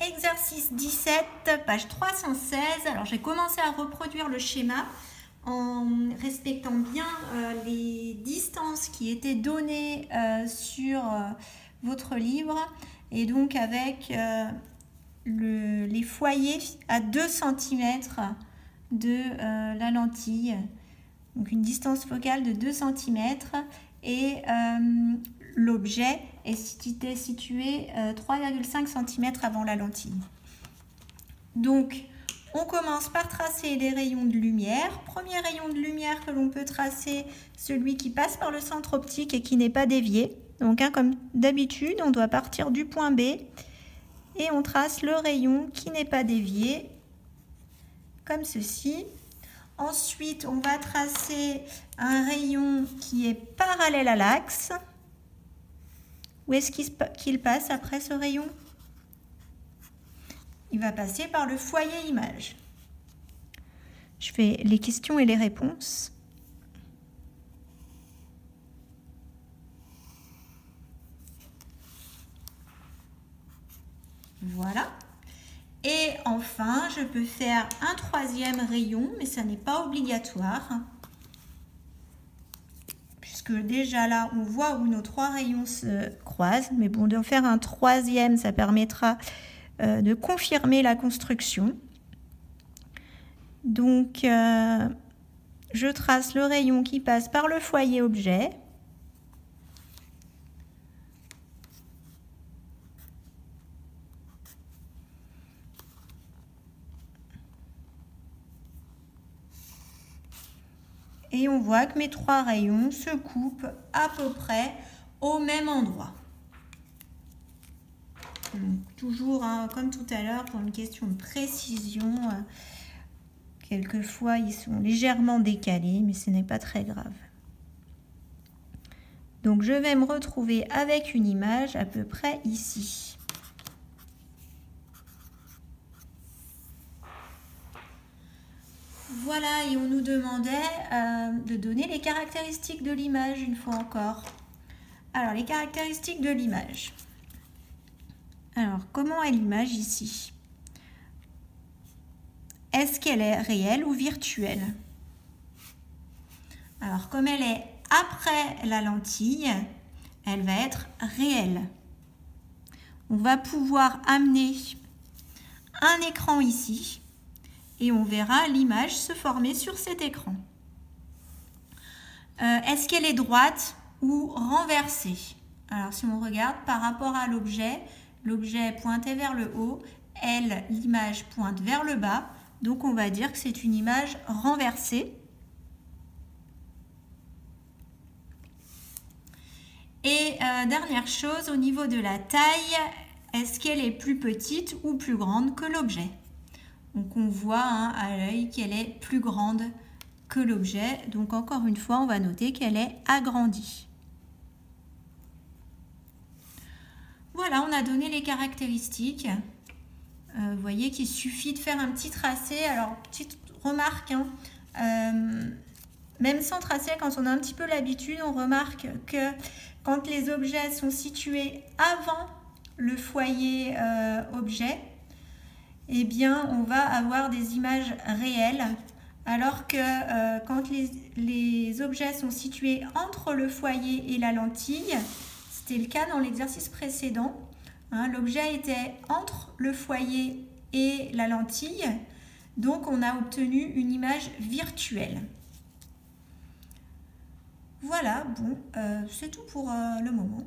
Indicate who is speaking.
Speaker 1: Exercice 17, page 316. Alors, j'ai commencé à reproduire le schéma en respectant bien les distances qui étaient données sur votre livre et donc avec les foyers à 2 cm de la lentille. Donc, une distance focale de 2 cm et l'objet est situé 3,5 cm avant la lentille. Donc, on commence par tracer les rayons de lumière. Premier rayon de lumière que l'on peut tracer, celui qui passe par le centre optique et qui n'est pas dévié. Donc, comme d'habitude, on doit partir du point B et on trace le rayon qui n'est pas dévié, comme ceci. Ensuite, on va tracer un rayon qui est parallèle à l'axe. Où est-ce qu'il passe après ce rayon? Il va passer par le foyer image. Je fais les questions et les réponses. Voilà. Et enfin, je peux faire un troisième rayon, mais ça n'est pas obligatoire. Puisque déjà là, on voit où nos 3 rayons se croisent. Mais bon, d'en faire un troisième, ça permettra de confirmer la construction. Donc, je trace le rayon qui passe par le foyer objet. Et on voit que mes 3 rayons se coupent à peu près au même endroit. Donc, toujours, comme tout à l'heure, pour une question de précision, quelquefois ils sont légèrement décalés, mais ce n'est pas très grave. Donc je vais me retrouver avec une image à peu près ici. Voilà, et on nous demandait de donner les caractéristiques de l'image une fois encore. Alors, les caractéristiques de l'image. Alors, comment est l'image ici? Est-ce qu'elle est réelle ou virtuelle? Alors, comme elle est après la lentille, elle va être réelle. On va pouvoir amener un écran ici et on verra l'image se former sur cet écran. Est-ce qu'elle est droite ou renversée? Alors, si on regarde par rapport à l'objet, l'objet est pointé vers le haut, l'image pointe vers le bas, donc on va dire que c'est une image renversée. Et dernière chose, au niveau de la taille, est-ce qu'elle est plus petite ou plus grande que l'objet? Donc on voit à l'œil qu'elle est plus grande que l'objet. Donc encore une fois, on va noter qu'elle est agrandie. Voilà, on a donné les caractéristiques. Vous voyez qu'il suffit de faire un petit tracé. Alors, petite remarque, même sans tracé, quand on a un petit peu l'habitude, on remarque que quand les objets sont situés avant le foyer objet, eh bien, on va avoir des images réelles, alors que quand les objets sont situés entre le foyer et la lentille, c'était le cas dans l'exercice précédent, l'objet était entre le foyer et la lentille, donc on a obtenu une image virtuelle. Voilà, bon, c'est tout pour le moment.